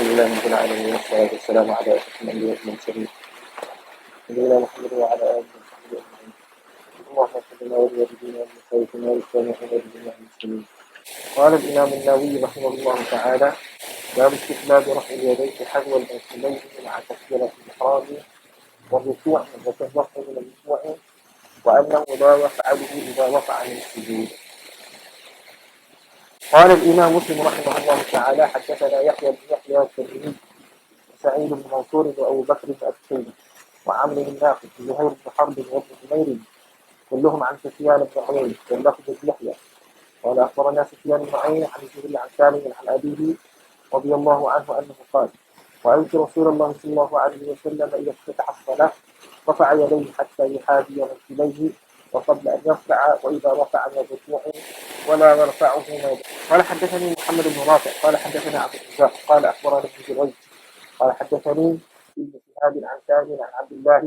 لله رب العالمين والصلاة والسلام على أشرف الأنبياء والمرسلين نبينا محمد وعلى آله وصحبه أجمعين. اللهم صل على والدينا ومشايخنا والسامعين وجميع المسلمين. قال الإمام النووي رحمه الله تعالى: باب استحباب رفع اليدين حذو الأنفلين مع تكبيرة الإحرام والركوع وترفع من الركوع، وأنه لا يفعله إذا رفع من السجود. قال الإمام مسلم رحمه الله تعالى: حدثنا يحيى بن يحيى التميمي وسعيد بن منصور وأبو بكر بن أبي شيبة وعمرو بن ناقد وزهير بن حرب وابن نمير كلهم عن سفيان بن عيينة واللفظ بن يحيى قال: أخبرنا سفيان بن عيينة عن الزهري عن سالم عن أبيه رضي الله عنه أنه قال: رأيت رسول الله صلى الله عليه وسلم إذا افتتح الصلاة رفع يديه حتى يحاذي منكبيه وقبل أن يرفع، وإذا رفع من الركوع ولا يرفعه ما. قال: حدثني محمد بن رافع قال: حدثنا عبد الرزاق قال: أخبرنا ابن جريج قال: حدثني ابن شهاب عن سالم عن عبد الله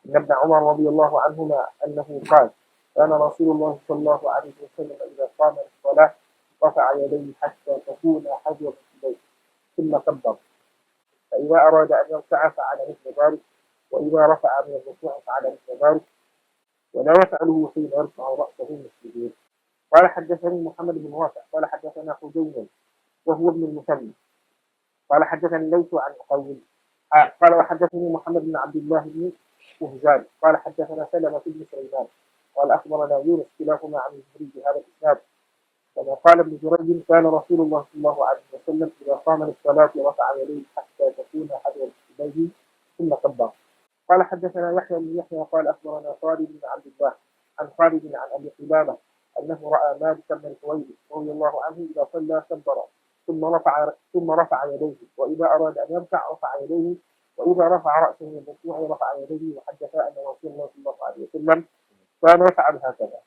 أن ابن عمر رضي الله عنهما أنه قال: كان رسول الله صلى الله عليه وسلم إذا قام للصلاة رفع يديه حتى تكون حذو منكبيه ثم كبر، فإذا أراد أن يرفع فعل مثل ذلك، وإذا رفع من الركوع فعل مثل ذلك، ولا يفعله حين يرفع رأسه من السجود. قال: حدثني محمد بن رافع قال: حدثنا حجين وهو ابن المثنى قال: حدثني ليث عن مقول قال: وحدثني محمد بن عبد الله بن وهزان قال: حدثنا سلمة بن سليمان قال: أخبرنا يونس كلاهما عن الزهري بهذا الإسناد كما قال ابن جريج: كان رسول الله صلى الله عليه وسلم إذا قام للصلاة رفع يديه حتى تكون حذو منكبيه ثم كبر. قال: حدثنا يحيى بن يحيى قال: أخبرنا خالد بن عبد الله عن خالد عن أبي قلابة أنه رأى مالك بن الحويرث رضي الله عنه إذا صلى كبر ثم رفع يديه، وإذا أراد أن يرفع رفع يديه، وإذا رفع رأسه من الركوع رفع يديه، وحدث أن رسول الله صلى الله عليه وسلم كان يفعل هكذا.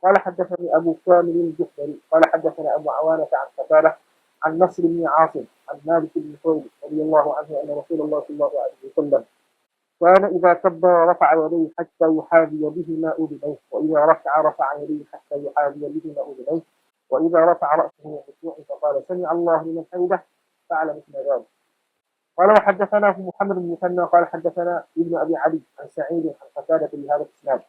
قال: حدثني أبو كامل الجحدري قال: حدثنا أبو عوانة عن قتادة عن نصر بن عاصم عن مالك بن الحويرث رضي الله عنه أن رسول الله صلى الله عليه وسلم كان إذا كبر رفع يديه حتى يحاذي بهما أذنيه، وإذا رفع يديه حتى يحاذي بهما أذنيه، وإذا رفع رأسه من الركوع فقال: سمع الله لمن حمده، فعل مثل ذلك. قال: وحدثناه محمد بن مثنى قال: حدثنا ابن أبي علي عن سعيد عن قتادة بهذا الإسناد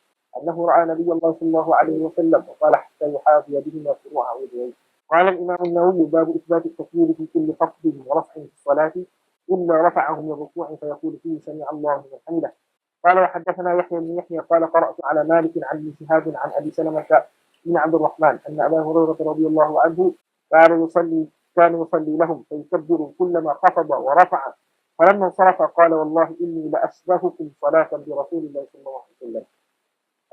أنه رأى نبي الله صلى الله عليه وسلم وقال: حتى يحاذي بهما فروع أذنيه. قال الإمام النووي: باب إثبات التكبير في كل خفض ورفع في الصلاة إلا رفعه من الركوع فيقول فيه: سمع الله لمن حمده. قال: وحدثنا يحيى بن يحيى قال: قرأت على مالك عن ابن شهاب عن أبي سلمة بن عبد الرحمن أن أبا هريرة رضي الله عنه كان يصلي لهم فيكبر كلما خفض ورفع، فلما انصرف قال: والله إني لأشبهكم صلاة برسول الله صلى الله عليه وسلم.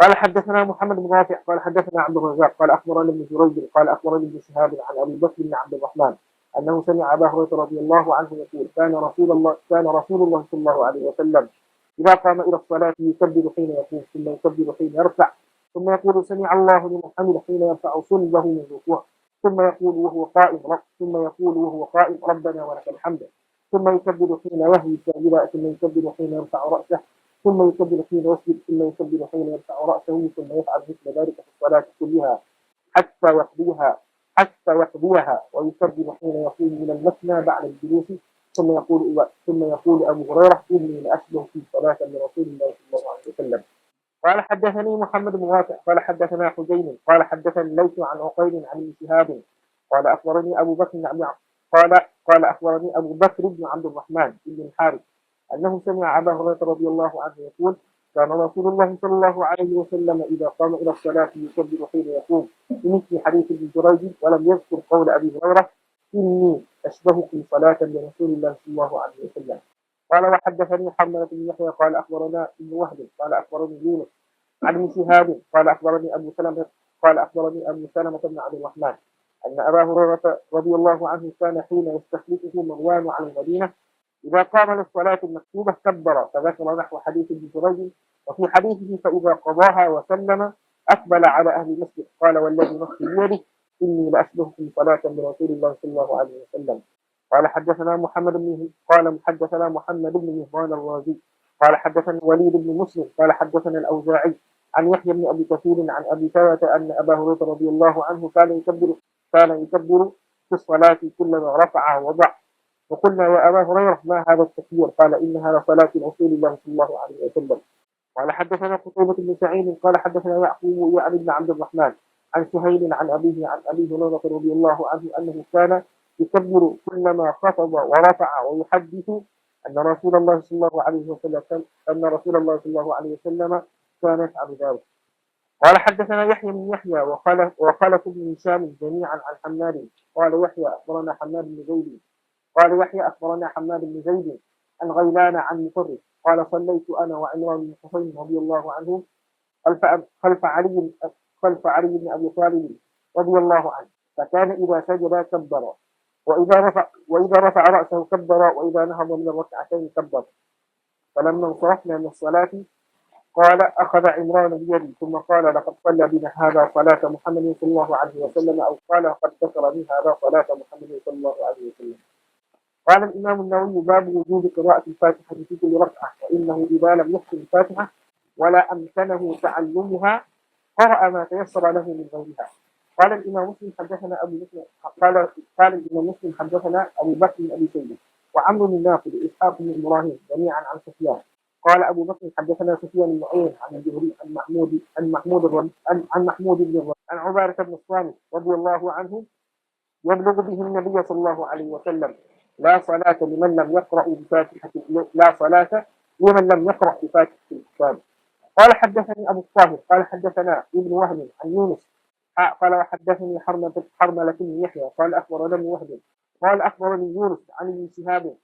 قال: حدثنا محمد بن رافع قال: حدثنا عبد الرزاق قال: أخبرنا ابن جريج قال: أخبرني ابن شهاب عن أبي بكر بن عبد الرحمن أنه سمع أبا هريرة رضي الله عنه يقول: كان رسول الله صلى الله عليه وسلم إذا قام إلى الصلاة يكبر حين يقوم، ثم يكبر حين يرفع، ثم يقول: سمع الله لمن حمده حين يرفع صلبه من الركوع، ثم يقول وهو قائم: ربنا ولك الحمد، ثم يكبر حين يهوي ساجدا، ثم يكبر حين يرفع رأسه، ثم يكبر حين يسجد، ثم يكبر حين يرفع رأسه، ثم يفعل مثل ذلك في الصلاة كلها حتى يقضيها، ويكبر حين يقوم من المثنى بعد الجلوس، ثم يقول أبو هريرة: إني لأشبه في صلاة لرسول الله صلى الله عليه وسلم. قال: حدثني محمد بن رافع قال: حدثنا حجين قال: حدثني ليث عن عقيل عن ابن شهاب قال: أخبرني أبو بكر بن عبد الرحمن بن الحارث أنه سمع أبا هريرة رضي الله عنه يقول: كان رسول الله صلى الله عليه وسلم إذا قام إلى الصلاة يكبر حين يقوم، بمثل حديث ابن جريج، ولم يذكر قول أبي هريرة: إني أشبهكم صلاة برسول الله صلى الله عليه وسلم. قال: وحدثني حماد بن يحيى قال: أخبرنا ابن وهب قال: أخبرني يونس عن ابن شهاب قال: أخبرني أبو سلمة بن عبد الرحمن أن أبا هريرة رضي الله عنه كان حين يستخلفه مروان على المدينة إذا قام للصلاة المكتوبة كبر، فذكر نحو حديث ابن جريج، وفي حديثه: فإذا قضاها وسلم أقبل على أهل المسجد قال: والذي نفسي بيده إني لأشبهكم صلاة برسول الله صلى الله عليه وسلم. قال: حدثنا محمد بن مهران الرازي قال: حدثنا الوليد بن مسلم قال: حدثنا الأوزاعي عن يحيى بن أبي كثير عن أبي ثابت أن أبا هريرة رضي الله عنه كان يكبر في الصلاة كلما رفع وضع، وقلنا يا أبا هريرة ما هذا التكبير؟ قال إنها لصلاة رسول الله صلى الله عليه وسلم. قال حدثنا قتيبة بن سعيد قال حدثنا يعقوب يعني بن عبد الرحمن عن سهيل عن أبيه عن أبي هريرة رضي الله عنه أنه كان يكبر كلما خفض ورفع ويحدث أن رسول الله صلى الله عليه وسلم كان يفعل ذلك. قال حدثنا يحيى بن يحيى وخلف بن هشام جميعا عن حماد قال يحيى أخبرنا حماد بن زيد عن غيلان عن مطرف قال صليت أنا وعمران بن حسين رضي الله عنه خلف علي بن أبي طالب رضي الله عنه، فكان إذا سجد كبر، وإذا رفع رأسه كبر، وإذا نهض من الركعتين كبر. فلما انصرفنا من الصلاة قال أخذ عمران بيدي ثم قال لقد صلى بنا هذا صلاة محمد صلى الله عليه وسلم، أو قال قد ذكر بي هذا صلاة محمد صلى الله عليه وسلم. قال الإمام النووي باب وجوب قراءة الفاتحة في كل ركعة، وإنه إذا لم يحسن الفاتحة ولا أمكنه تعلمها قرأ ما تيسر له من غيرها. قال الإمام مسلم حدثنا أبو بكر بن أبي شيبة وعمرو بن ناقد وإسحاق بن إبراهيم جميعا عن سفيان. قال أبو بكر حدثنا سفيان بن عيينة عن الزهري عن محمود بن الربيع عن عبادة بن الصامت رضي الله عنه يبلغ به النبي صلى الله عليه وسلم لا صلاة لمن لم يقرأ بفاتحة الكتاب. قال حدثني أبو الطاهر قال حدثنا ابن وهب عن يونس قال وحدثني حرملة بن يحيى قال أخبرنا ابن وهب قال أخبرني يونس عن ابن شهاب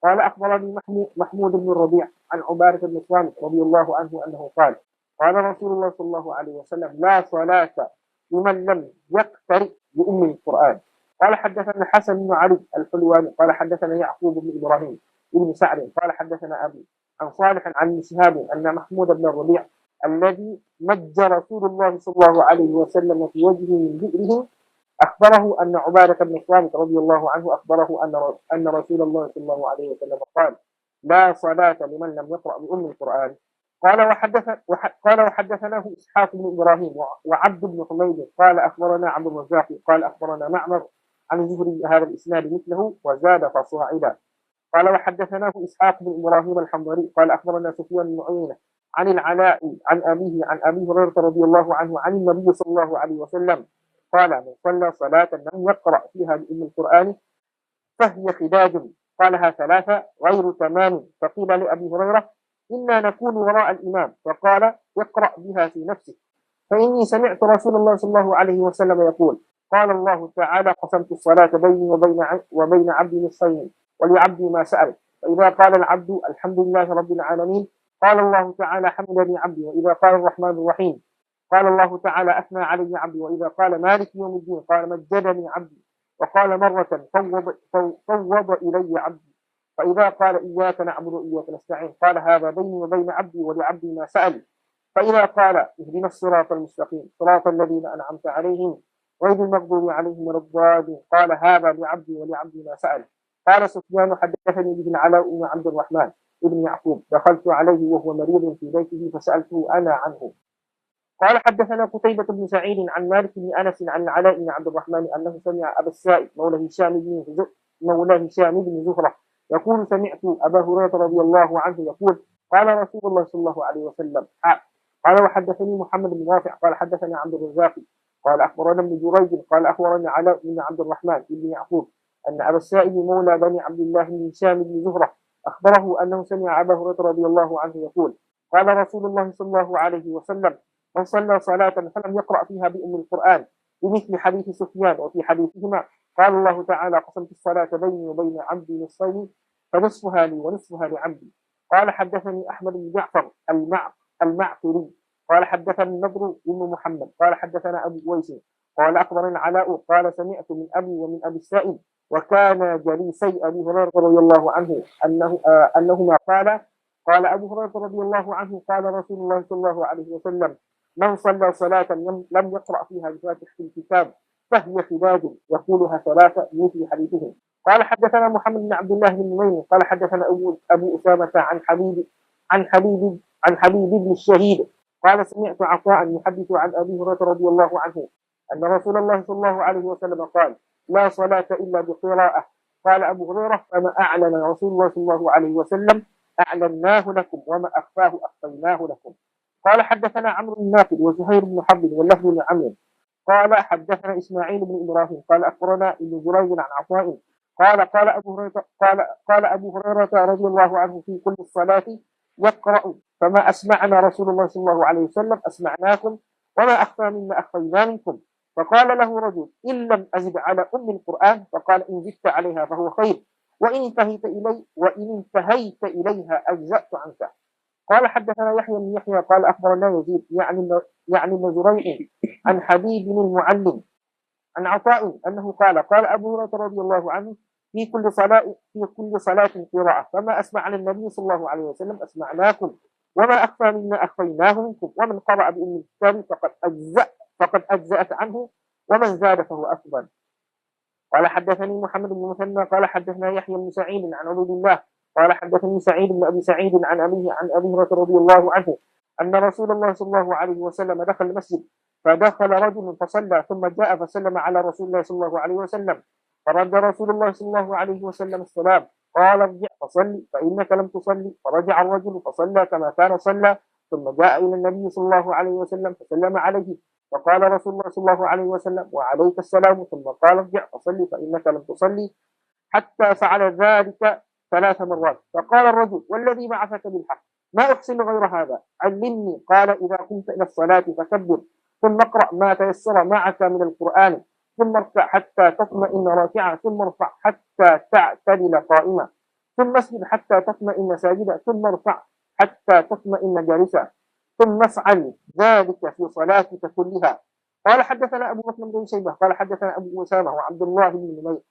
قال أخبرني محمود بن الربيع عن عبادة بن الصامت رضي الله عنه أنه قال قال رسول الله صلى الله عليه وسلم لا صلاة لمن لم يقترئ بأم القرآن. قال حدثنا الحسن بن علي الحلواني قال حدثنا يعقوب بن إبراهيم بن سعد قال حدثنا أبي عن صالح عن ابن شهاب أن محمود بن الربيع الذي مج رسول الله صلى الله عليه وسلم في وجهه من بئره أخبره أن عبادة بن الصامت رضي الله عنه أخبره أن رسول الله صلى الله عليه وسلم قال لا صلاة لمن لم يقرأ بأم القرآن. قال وحدثناه إسحاق بن إبراهيم وعبد بن حميد قال أخبرنا عبد الرزاق قال أخبرنا معمر عن الزهري هذا الإسناد مثله وزاد فصاعدا. قال وحدثناه إسحاق بن إبراهيم الحنظلي قال أخبرنا سفيان بن عيينة عن العلاء عن أبيه عن أبي هريرة رضي الله عنه عن النبي صلى الله عليه وسلم قال من صلى صلاة لم يقرأ فيها بأم القرآن فهي خداج. قالها ثلاثة غير تمام. فقيل لأبي هريرة إنا نكون وراء الإمام، فقال اقرأ بها في نفسك، فإني سمعت رسول الله صلى الله عليه وسلم يقول قال الله تعالى قسمت الصلاة بيني وبين عبدي نصفين ولعبدي ما سأل، فإذا قال العبد الحمد لله رب العالمين قال الله تعالى حمدني عبدي، وإذا قال الرحمن الرحيم قال الله تعالى أثنى علي عبدي، وإذا قال مالك يوم الدين قال مجدني عبدي، وقال مرة فوض إلي عبدي، فإذا قال إياك نعبد وإياك نستعين قال هذا بيني وبين عبدي ولعبدي ما سأل، فإذا قال اهدنا الصراط المستقيم صراط الذين أنعمت عليهم غير المغضوب عليهم ولا الضالين قال هذا لعبدي ولعبدي ما سأل. قال سفيان حدثني به العلاء بن عبد الرحمن ابن يعقوب دخلت عليه وهو مريض في بيته فسألته أنا عنه. قال حدثنا قتيبة بن سعيد عن مالك بن أنس عن العلاء بن عبد الرحمن أنه سمع أبا السائب مولى هشام بن زهرة يقول سمعت أبا هريرة رضي الله عنه يقول قال رسول الله صلى الله عليه وسلم قال وحدثني محمد بن رافع قال حدثنا عبد الرزاق قال أخبرنا ابن جريج قال أخبرنا علاء بن عبد الرحمن بن يعقوب أن أبا السائب مولى بني عبد الله بن هشام بن زهرة أخبره أنه سمع أبا هريرة رضي الله عنه يقول قال رسول الله صلى الله عليه وسلم من صلى صلاة فلم يقرأ فيها بأم القرآن بمثل حديث سفيان، وفي حديثهما قال الله تعالى قسمت الصلاة بيني وبين عبدي نصفين فنصفها لي ونصفها لعبدي. قال حدثني أحمد بن جعفر المعقري قال حدثني النضر بن محمد قال حدثنا أبو ويس قال أخبرنا علاء قال سمعت من أبي ومن أبي السائب وكان جليسي أبي هريرة رضي الله عنه أنهما قال أبو هريرة رضي الله عنه قال رسول الله صلى الله عليه وسلم من صلى صلاة لم يقرأ فيها بفاتحة الكتاب فهي خداج يقولها ثلاثة مثل حديثهم. قال حدثنا محمد بن عبد الله بن نمير قال حدثنا أبو أسامة عن حبيب بن الشهيد قال سمعت عطاء يحدث عن أبي هريرة رضي الله عنه أن رسول الله صلى الله عليه وسلم قال لا صلاة إلا بقراءة قال أبو هريرة: فما أعلن رسول الله صلى الله عليه وسلم أعلناه لكم وما أخفاه أخفيناه لكم. قال حدثنا عمرو بن ناقد وزهير بن حرب واللفظ لعمرو قال حدثنا إسماعيل بن إبراهيم قال أخبرنا ابن جريج عن عطاء قال أبو هريرة رضي الله عنه: في كل الصلاة يقرأ فما أسمعنا رسول الله صلى الله عليه وسلم أسمعناكم وما أخفى مما أخفينا منكم. فقال له رجل: إن لم أزد على أم القرآن. فقال: إن زدت عليها فهو خير، وإن انتهيت إليها أجزأت عنك. قال حدثنا يحيى بن يحيى قال أخبرنا يزيد يعني ابن زريع عن حبيب بن المعلم عن عطاء أنه قال أبو هريرة رضي الله عنه: في كل صلاة قراءة فما أسمعنا النبي صلى الله عليه وسلم أسمعناكم وما أخفى مما أخفيناه منكم، ومن قرأ بأم الكتاب فقد أجزأت عنه، ومن زاد فهو أفضل. قال حدثني محمد بن مثنى قال حدثنا يحيى بن سعيد عن عبد الله قال حدثني سعيد بن أبي سعيد عن أبيه عن أبي هريرة رضي الله عنه أن رسول الله صلى الله عليه وسلم دخل المسجد فدخل رجل فصلى ثم جاء فسلم على رسول الله صلى الله عليه وسلم فرد رسول الله صلى الله عليه وسلم السلام قال: ارجع فصلي فإنك لم تصلي. فرجع الرجل فصلى كما كان صلى ثم جاء إلى النبي صلى الله عليه وسلم فسلم عليه فقال رسول الله صلى الله عليه وسلم: وعليك السلام. ثم قال: ارجع فصلي فإنك لم تصلي، حتى فعل ذلك 3 مرات. فقال الرجل: والذي بعثك بالحق ما أحسن غير هذا، علمني. قال: إذا قمت إلى الصلاة فكبر، ثم اقرأ ما تيسر معك من القرآن، ثم اركع حتى تطمئن راكعا، ثم ارفع حتى تعتدل قائما، ثم اسجد حتى تطمئن ساجدا، ثم ارفع حتى تطمئن جالسا، ثم افعل ذلك في صلاتك كلها. قال حدثنا أبو بكر بن شيبة قال حدثنا أبو أسامة وعبد الله بن نمير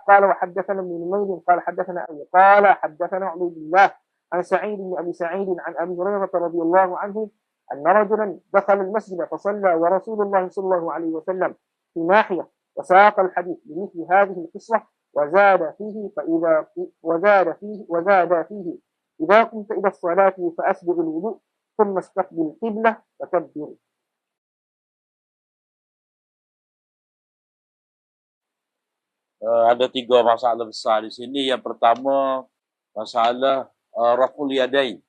قال وحدثنا ابن نمير قال حدثنا أبي قال حدثنا عبيد الله عن سعيد بن أبي سعيد عن أبي هريرة رضي الله عنه أن رجلا دخل المسجد فصلى ورسول الله صلى الله عليه وسلم في ناحية، وساق الحديث بمثل هذه القصة وزاد فيه إذا قمت إلى الصلاة فأسبغ الوضوء ثم استقبل القبلة فكبر. Ada 3 masalah besar di sini. Yang pertama, masalah raful yadain.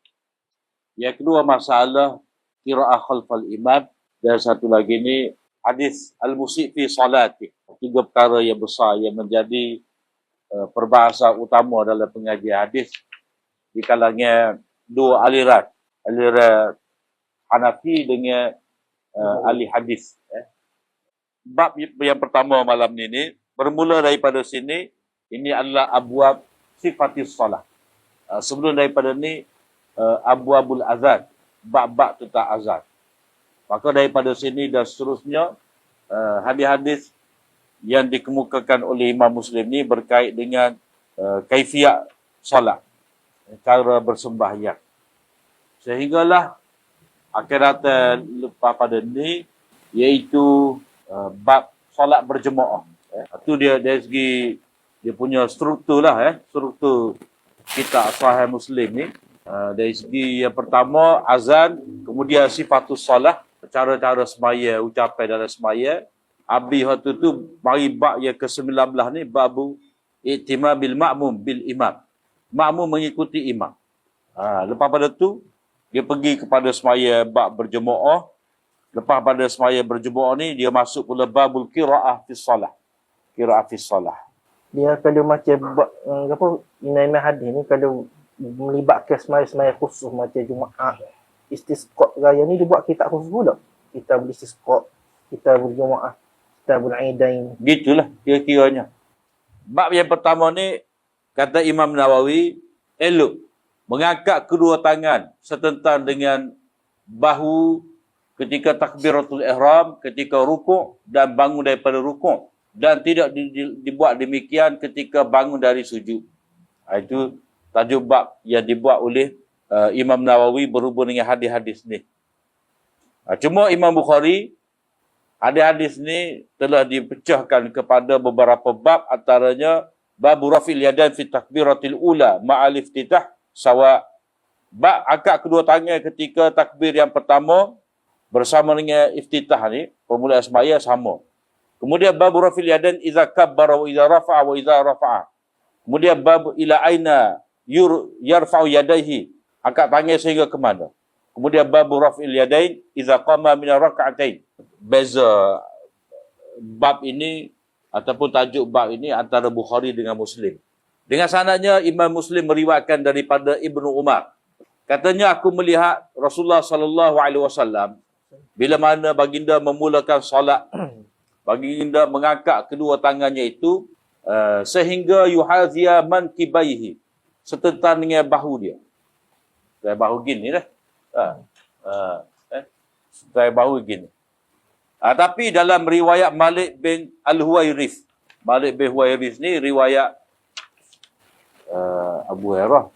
Yang kedua, masalah qira'ah khalfal imam. Dan satu lagi ni, hadis al-musi' fi salati. 3 perkara yang besar yang menjadi perbahasan utama dalam pengajian hadis di kalangan 2 aliran. Aliran Hanafi dengan ahli hadis. Bab yang pertama malam ni bermula daripada sini, ini adalah abwab sifatis salat. Sebelum daripada ni, abwabul azan, bab-bab tentang azan. Maka daripada sini dan seterusnya, hadis-hadis yang dikemukakan oleh Imam Muslim ni berkait dengan kaifiat salat, cara bersembahyang. Sehinggalah akan datang lepas pada ni, iaitu bab salat berjemaah. Itu dia dari segi dia punya struktur lah, struktur kitab Sahih Muslim ni. Dari segi yang pertama azan, kemudian sifatus salah, cara-cara semaya, ucapan dalam semaya. Habis waktu tu mari bab yang ke-19 ni, babu i'timam bil ma'mum bil imam. Makmum mengikuti imam. Lepas pada tu dia pergi kepada semaya bab berjemaah. Lepas pada semaya berjemaah ni dia masuk pula babul qiraah fi salah. Qiraah fi salah. Dia kalau macam apa imam hadis ni kalau melibatkan semaya-semaya khusus macam Jumaat, istisqa raya ni dia buat kitab khusus pula. Kitab istisqa, kitab Jumaat, kitab Aidain. Gitulah kira-kiranya. Bab yang pertama ni kata Imam Nawawi, elok mengangkat kedua tangan setentang dengan bahu ketika takbiratul ihram, ketika rukuk dan bangun daripada rukuk, dan tidak dibuat demikian ketika bangun dari sujud. Itu tajuk bab yang dibuat oleh Imam Nawawi berhubung dengan hadis-hadis ni. Cuma Imam Bukhari, hadis-hadis ni telah dipecahkan kepada beberapa bab, antaranya bab rafil yadan fi takbiratil ula ma'al iftitah sawa. Bab angkat kedua tangan ketika takbir yang pertama bersama dengan iftitah ni, permulaan sembahyang sama. Kemudian bab rafil yadan idza kabbara wa idza rafa'a wa idza rafa'a. Kemudian bab ila aina yarfa'u yadayhi, angkat tangan sehingga ke mana. Kemudian bab raf'il yadain idza qama min rak'atain. Beza bab ini ataupun tajuk bab ini antara Bukhari dengan Muslim. Dengan sanadnya Imam Muslim meriwayatkan daripada Ibnu Umar. Katanya, aku melihat Rasulullah sallallahu alaihi wasallam bila mana baginda memulakan solat, baginda mengangkat kedua tangannya itu sehingga yuhaziya mankibaihi, setentan dengan bahu dia. Saya bahu gini dah. Saya bahu gini. Tapi dalam riwayat Malik bin Al-Huwairith, Malik bin Huwairith ni riwayat Abu Hurairah.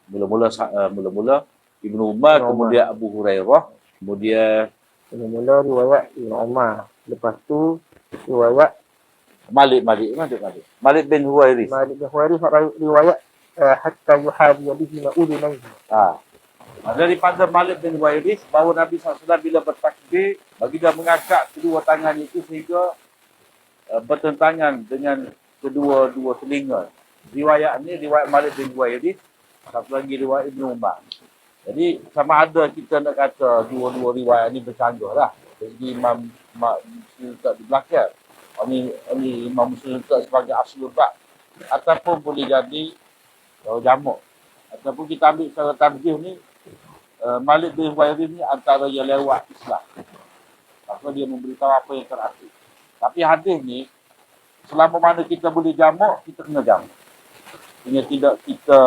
Mula-mula Ibnu Umar, kemudian Abu Hurairah, kemudian mula riwayat Ibnu Umar. Lepas tu riwayat Malik bin Huwairith. Malik bin Huwairith riwayat hatta yuhadiya bihi ma'udunaihi. Daripada Malik bin Huwairith bahawa Nabi SAW bila bertakbir, baginda mengangkat kedua tangannya itu sehingga bertentangan dengan kedua-dua telinga. Riwayat ni riwayat Malik bin Huwairith, satu lagi riwayat Ibnu Umar. Jadi sama ada kita nak kata dua-dua riwayat ni bercanggah lah. Jadi Imam Muslim letak di belakang, ini Imam Muslim letak sebagai asal bab, ataupun boleh jadi jamak, ataupun kita ambil secara tarjih ni Malik bin Huwairith ni antara yang lewat Islam. Maka dia memberitahu apa yang terakhir. Tapi hadis ni, selama mana kita boleh jamak, kita kena jamak. Hingga tidak kita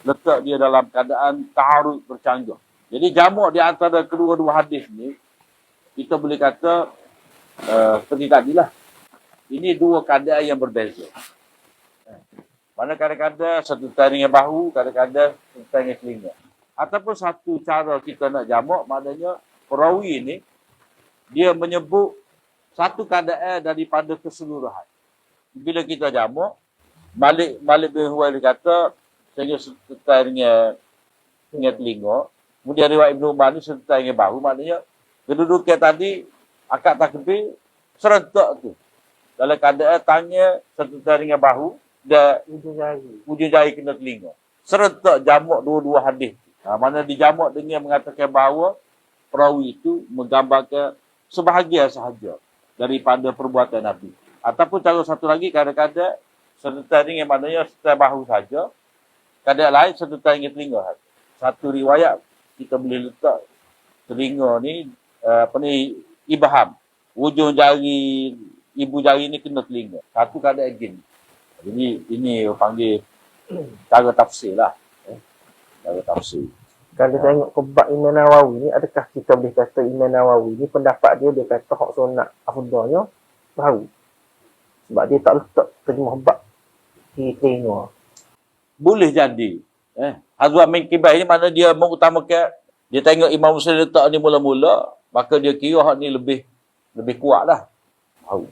letak dia dalam keadaan taharud bercanggah. Jadi jamak di antara kedua-dua hadis ni, kita boleh kata seperti tadilah. Ini dua keadaan yang berbeza. Mana kadang-kadang satu dengan bahu, kadang-kadang satu dengan telinga. Ataupun satu cara kita nak jamak, maknanya perawi ni dia menyebut satu keadaan daripada keseluruhan. Bila kita jamak, Malik bin Huwairith kata sehingga serta dengan telinga. Kemudian riwayat Ibnu Umar ni serta dengan bahu, maknanya kedudukan tadi akad takbir serentak tu. Dalam keadaan tangan serta dengan bahu dan ujung jari kena telinga. Serentak jamak dua-dua hadis. Mana dijamak dengan mengatakan bahawa perawi itu menggambarkan sebahagian sahaja daripada perbuatan Nabi. Ataupun cara satu lagi, kadang-kadang serta dengan maknanya serta bahu saja, kadang lain serta dengan telinga. Satu riwayat kita boleh letak telinga ni ibham, ujung jari ibu jari ni kena telinga. Satu kadang gini. Jadi ini panggil cara tafsir lah. Cara tafsir. Kalau tengok ke bab Imam Nawawi ni, adakah kita boleh kata Imam Nawawi ni pendapat dia kata hak sunat afdalnya bahu? Sebab dia tak letak terjemah bab di telinga. Boleh jadi. Hazwa min kibai ni mana dia mengutamakan, dia tengok Imam Muslim letak ni mula-mula, maka dia kira hak ni lebih kuat lah. Bahu.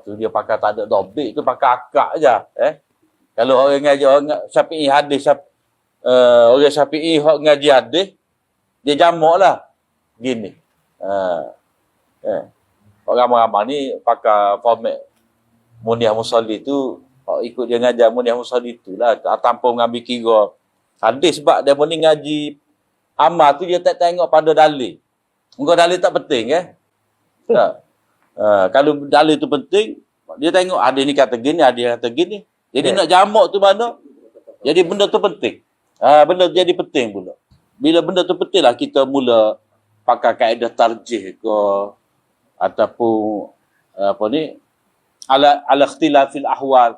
Tu dia pakai tak ada dobik tu, pakai akak je. Kalau orang ngaji orang Syafi'i hadis, orang Syafi'i hak ngaji hadis, dia jamak lah gini. Orang ramai-ramai ni pakai format Muniah Musalli tu, ikut dia ngajar Muniah Musalli tu lah, tanpa mengambil kira hadis. Sebab dia boleh ngaji amal tu, dia tak tengok pada dalil. Mungkin dalil tak penting tak? Kalau dalil tu penting, dia tengok ada ni kata gini, ada kata gini. Jadi nak jamak tu mana? Jadi benda tu penting. Benda jadi penting pula. Bila benda tu penting lah, kita mula pakai kaedah tarjih ke, ataupun ala ikhtilafil ahwal,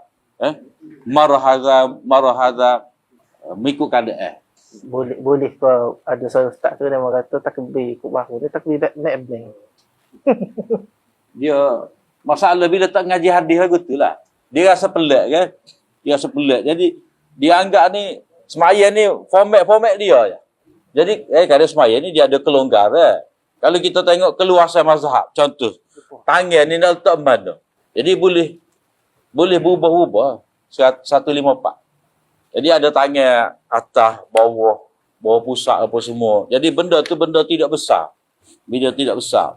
marahadha mengikut keadaan. Boleh ke ada seorang ustaz tu dia kata takbir ikut bahu, dia takbir naik blank. Dia masalah bila tak ngaji hadis lagu tu lah. Dia rasa pelik kan? Dia rasa pelik. Jadi dia anggap ni semaya ni format dia je. Jadi kadang semaya ni dia ada kelonggaran. Kalau kita tengok keluasan mazhab, contoh tangan ni nak letak mana? Jadi boleh berubah-ubah 154. Jadi ada tangan atas, bawah pusat apa semua. Jadi benda tu benda tidak besar. Bila tidak besar.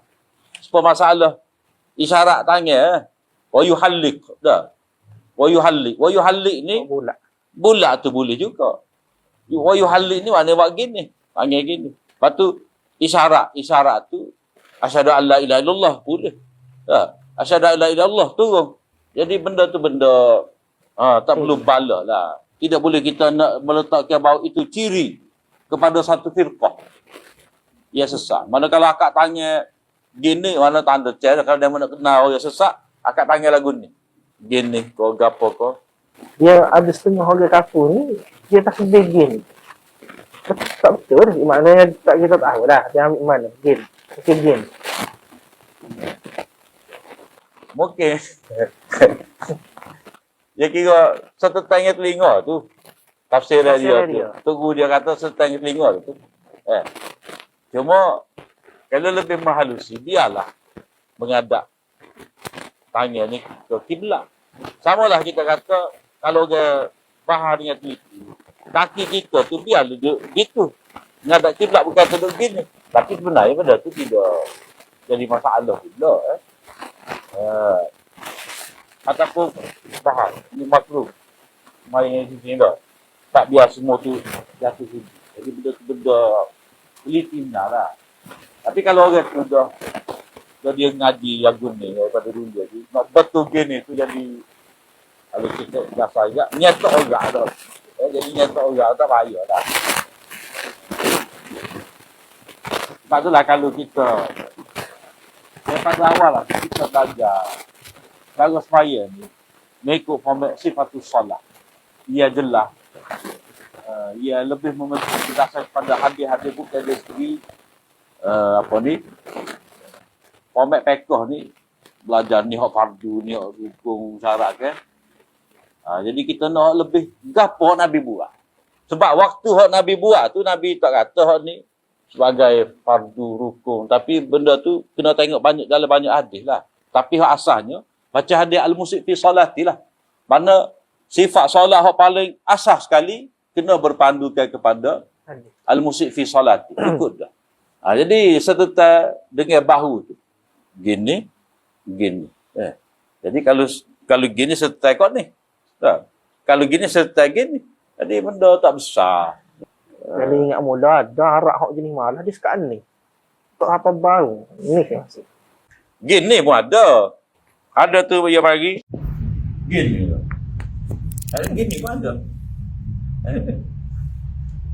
Supaya masalah isyarat tangan. Wa yuhallik. Dah. Wa yuhallik ni Bulat. bulat tu boleh juga. Wa yuhallik ni mana buat gini. Panggil gini. Lepas tu isyarat tu asyhadu an la ilaha illallah boleh. Asyhadu an la ilaha illallah turun. Jadi benda tu benda tak perlu bala lah. Tidak boleh kita nak meletakkan bahawa itu ciri kepada satu firqah. Ia sesat. Mana kalau akak tanya gini, mana tanda cari. Kalau dia nak kenal orang sesat, akak tanya lagu ni. Gini, kau gapo kau. Dia ada setengah orang kafir ni, dia tak sedih gin. Tak betul. Maknanya tak kita tahu lah. Dia ambil mana? Gin. Mungkin gin. Mungkin. Dia kira setengah telinga tu. Tafsir dia tu. Tunggu dia kata setengah telinga tu. Cuma kalau lebih menghalusi, biarlah mengadap tangan ni ke kiblat. Samalah kita kata kalau dia faham dengan teliti, kaki kita tu biar duduk gitu. Mengadap kiblat bukan duduk gini. Tapi sebenarnya benda tu tidak jadi masalah pula. Ataupun faham, ini makhluk main di sini dah. Tak biar semua tu jatuh sini. Jadi benda-benda teliti benar lah. Tapi kalau orang tu dah dia ngaji yang guna daripada dulu jadi betul gini tu jadi kalau kita dah saya nyetok orang dah. Jadi nyetok orang tak payah dah. Sebab itulah kalau kita daripada awal lah kita belajar cara semaya ni mengikut format sifatus solat. Ia jelas. Ia lebih mementing berdasarkan pada hadis-hadis bukan dari segi format pekoh ni belajar ni hak fardu ni hak rukun syarat kan. Jadi kita nak lebih gapo Nabi buat. Sebab waktu hak Nabi buat tu Nabi tak kata hak ni sebagai fardu rukun, tapi benda tu kena tengok banyak dalam banyak hadis lah. Tapi hak asalnya baca hadis al-musib fi salati lah. Mana sifat solat hak paling asas sekali kena berpandukan kepada al-musib fi salati. Ikut dah. Jadi serta dengan bahu tu. Gini. Jadi kalau gini serta kau ni. Tak. Kalau gini serta gini. Jadi benda tak besar. Jadi ingat mula darat hak jenis malah dia sekarang ni. Tak apa baru. Ni maksud. Gini pun ada. Ada tu yang bagi. Gini. Ada gini pun ada.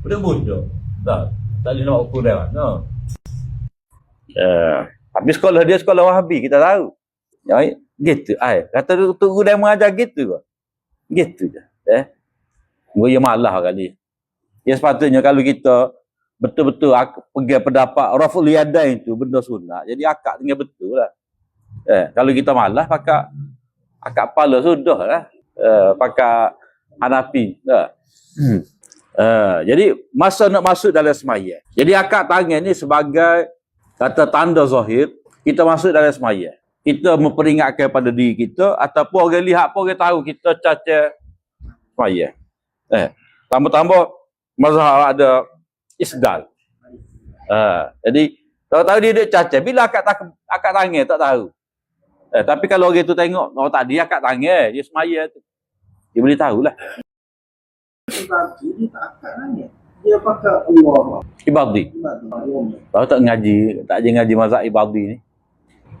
Bodoh. Tak boleh nak ukur dia. No. Habis sekolah dia sekolah Wahabi, kita tahu. Ya, gitu. Kata tu dia mengajar gitu kok. Gitu je. Gua malah kali. Ya sepatutnya kalau kita betul-betul pegang pendapat Raful Yadain tu benda sunat. Jadi akak dengan betul lah. Kalau kita malah pakai akak kepala sudah lah. Pakai Hanafi. Jadi masa nak masuk dalam semaya. Jadi akak tangan ni sebagai kata tanda zahir kita masuk dalam semaya. Kita memperingatkan pada diri kita ataupun orang lihat pun orang tahu kita cacat semaya. Tambah-tambah mazhab ada isdal. Jadi tahu-tahu dia duduk cacat bila akak tangan tak tahu. Tapi kalau orang tu tengok orang tak dia akak tangan dia semaya tu. Dia boleh tahulah. Dia tak akak nanya. Dia pakai Allah. Ibadi. Tahu tak ngaji, tak je ngaji mazhab ibadi ni.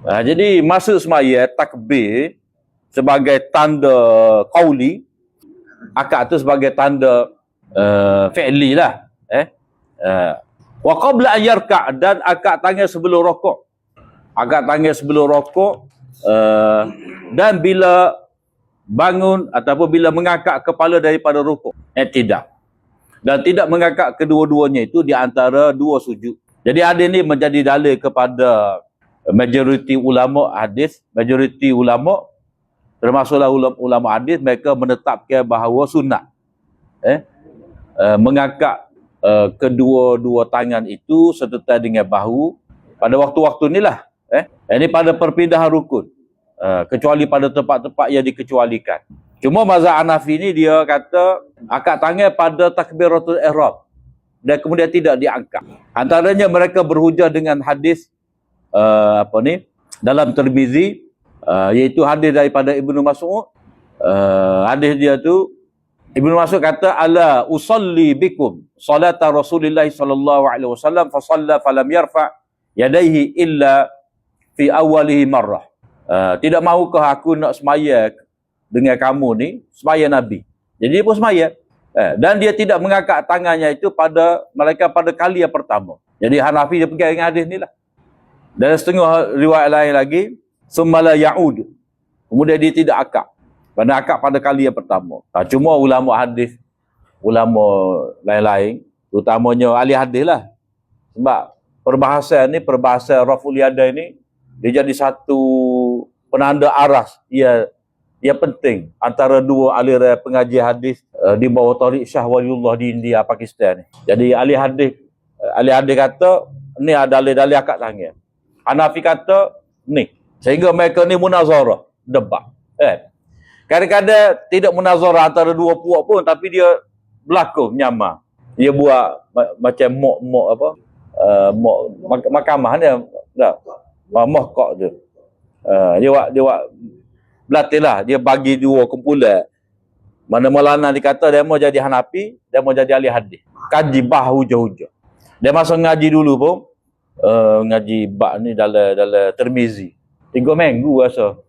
Jadi masuk semaya takbir sebagai tanda qauli, akak tu sebagai tanda fi'li lah. Wa qabla an yarka' dan akak tangan sebelum rokok. Akak tangan sebelum rokok dan bila bangun ataupun bila mengangkat kepala daripada rukuk. Tidak. Dan tidak mengangkat kedua-duanya itu di antara dua sujud. Jadi hadis ini menjadi dalil kepada majoriti ulama hadis, majoriti ulama termasuklah ulama hadis mereka menetapkan bahawa sunat mengangkat kedua-dua tangan itu serta dengan bahu pada waktu-waktu inilah. Ini pada perpindahan rukun. Kecuali pada tempat-tempat yang dikecualikan. Cuma mazhab Hanafi ni dia kata akak tangan pada takbiratul ihram dan kemudian tidak diangkat. Antaranya mereka berhujah dengan hadis dalam Tirmizi, iaitu hadis daripada Ibnu Mas'ud. Hadis dia tu, Ibnu Mas'ud kata, ala usalli bikum salata Rasulillah sallallahu alaihi wasallam fa shalla falam yarfa yadayhi illa fi awwalihi marrah. Tidak mahukah aku nak semaya dengan kamu ni, semaya Nabi. Jadi dia pun semaya. Dan dia tidak mengangkat tangannya itu pada kali yang pertama. Jadi Hanafi dia pegang dengan hadis ni lah. Dan setengah riwayat lain lagi, summala ya'ud. Kemudian dia tidak akak. Pada kali yang pertama. Cuma ulama hadis, ulama lain-lain, utamanya ahli hadis lah. Sebab perbahasan ni, perbahasan raf'ul yadain ni, dia jadi satu penanda aras. Ia penting antara dua aliran pengajian hadis di bawah Tariq Shah Waliullah di India, Pakistan ni. Jadi ahli hadis kata ni ada dalil-dalil akad tangan. Hanafi kata ni. Sehingga mereka ni munazarah, debat. Kadang-kadang tidak munazarah antara dua puak pun, tapi dia berlaku menyamar. Dia buat macam mok apa? Mahkamah dia. Mahkak tu. Dia buat berlatih lah. Dia bagi dua kumpulan. Mana Maulana dikata dia mau jadi Hanafi, dia mau jadi ahli hadis. Kaji bah hujah-hujah. Dia masa ngaji dulu pun, ngaji bab ni dalam Tirmizi. 3 minggu rasa.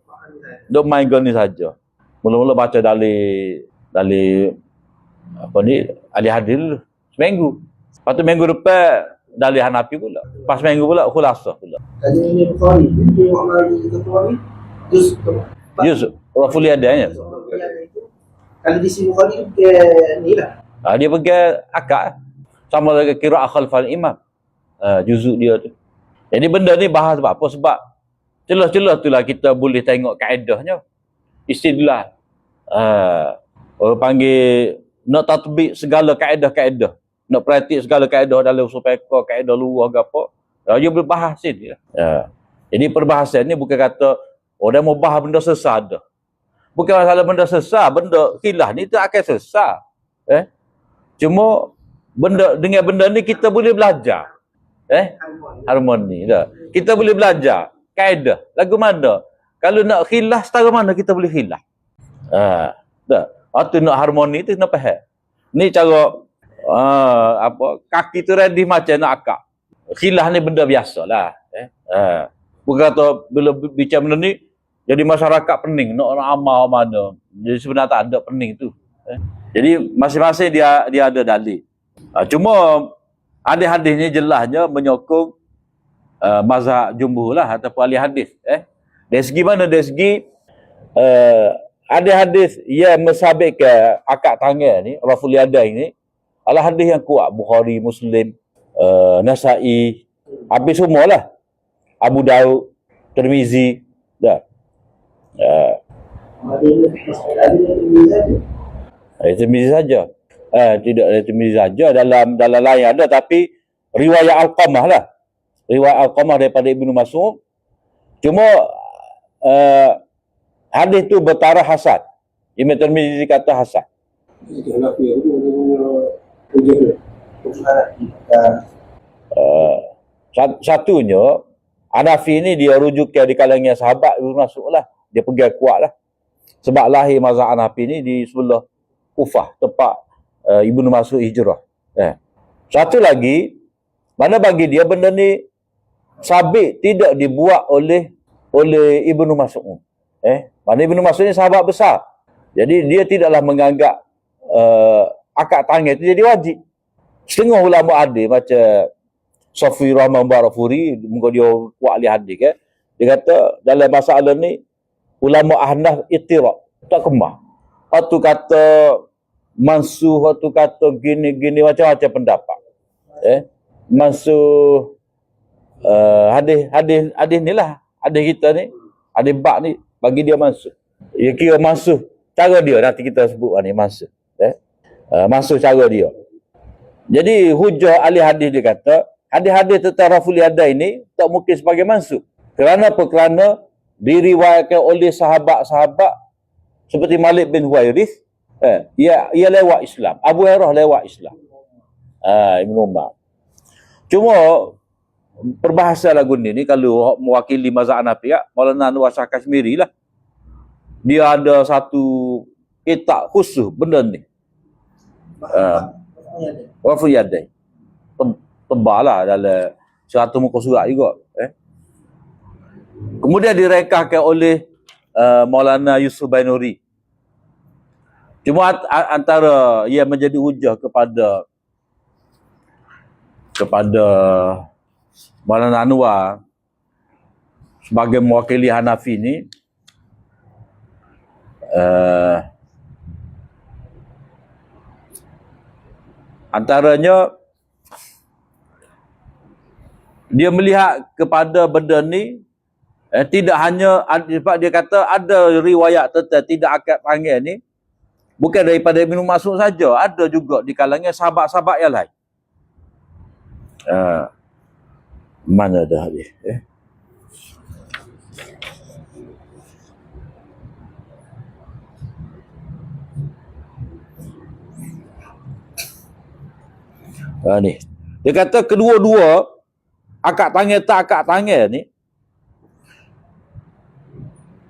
Duk main gol ni saja. Mula-mula baca dalil apa ni, ahli hadis dulu. Seminggu. Lepas tu minggu depan dalil Hanafi pula. Pas minggu pula khulasah pula. Tadi ini Bukhari, dia buat lagi ketua ni. Juz raf'ul yadain. Kalau di sini Bukhari dia ni lah. Dia pegang akad sama dengan qiraah khalfal imam. Juzuk dia tu. Jadi benda ni bahas sebab apa? Sebab celah-celah tu lah kita boleh tengok kaedahnya. Istidlal. Orang panggil nak tatbik segala kaedah-kaedah. Nak praktik segala kaedah dalam usul fiqh, kaedah luar ke apa. Dia boleh bahas ni. Jadi perbahasan ni bukan kata orang mau bahas benda sesat dah. Bukan masalah benda sesat, benda khilaf ni tak akan sesat. Cuma dengan benda ni kita boleh belajar. Harmoni dah. Kita boleh belajar kaedah. Lagu mana? Kalau nak khilaf setara mana kita boleh khilaf. Dah. Atau nak harmoni tu nak faham. Ni cara kaki tu ready macam nak akak. Khilaf ni benda biasalah. Bukan kata bila bicara benda ni jadi masyarakat pening nak amal mana. Jadi sebenarnya tak ada pening tu. Jadi masing-masing dia ada dalil. Cuma hadis-hadis ni jelasnya menyokong mazhab jumhur lah ataupun ahli hadis. Dari segi mana? Dari segi hadis yang mensabitkan akad tangan ni, raf'ul yadain ni, adalah hadis yang kuat. Bukhari, Muslim, Nasa'i, habis semualah. Abu Daud, Tirmizi, dah. Tirmizi saja. Tidak ada Tirmizi saja, dalam lain ada, tapi riwayat Al-Qamah lah. Riwayat Al-Qamah daripada Ibnu Mas'ud. Cuma hadis tu bertaraf hasan. Imam Tirmizi kata hasan. Satunya Hanafi ni dia rujuk di kalangan sahabat Ibnu Mas'ud lah. Dia pegang kuat lah. Sebab lahir mazhab Hanafi ni di sebelah Kufah, tempat Ibnu Mas'ud hijrah. Satu lagi, mana bagi dia benda ni sabit tidak dibuat oleh Ibnu Mas'ud. Mana Ibnu Mas'ud ni sahabat besar. Jadi dia tidaklah menganggap akad tangan itu jadi wajib. Setengah ulama ada macam Safi Rahman Barafuri, muka dia kuat ahli hadis kan. Dia kata dalam masalah ni ulama Ahnaf ittiraq, tak kemah. Waktu kata mansuh, waktu kata gini-gini macam-macam pendapat. Mansuh hadis ni lah, hadis kita ni, hadis bab ni bagi dia mansuh. Dia kira mansuh cara dia, nanti kita sebut ni mansuh. Mansuh cara dia. Jadi hujah ahli hadis dia kata hadis-hadis tentang raf'ul yadain ini tak mungkin sebagai mansuh. Kerana apa? Kerana diriwayatkan oleh sahabat-sahabat seperti Malik bin Huwairith, ia lewat Islam. Abu Hurairah lewat Islam. Ibn Umar. Cuma Perbahasa lagu ni kalau mewakili mazhab Hanafi, Maulana Anwar Shah Kashmiri lah. Dia ada satu kitab khusus benda ni. Raful Yadain. Tebal lah dalam 100 muka surat juga. Kemudian direkahkan oleh Maulana Yusuf Bainuri. Cuma antara ia menjadi hujah kepada Maulana Anwar sebagai mewakili Hanafi ni, antaranya dia melihat kepada benda ni tidak hanya sebab dia kata ada riwayat tentang tidak akad tangan ni bukan daripada Ibnu Mas'ud saja, ada juga di kalangan sahabat-sahabat yang lain. Mana dah dia? Ni. Dia kata kedua-dua akad tangan tak akad tangan ni,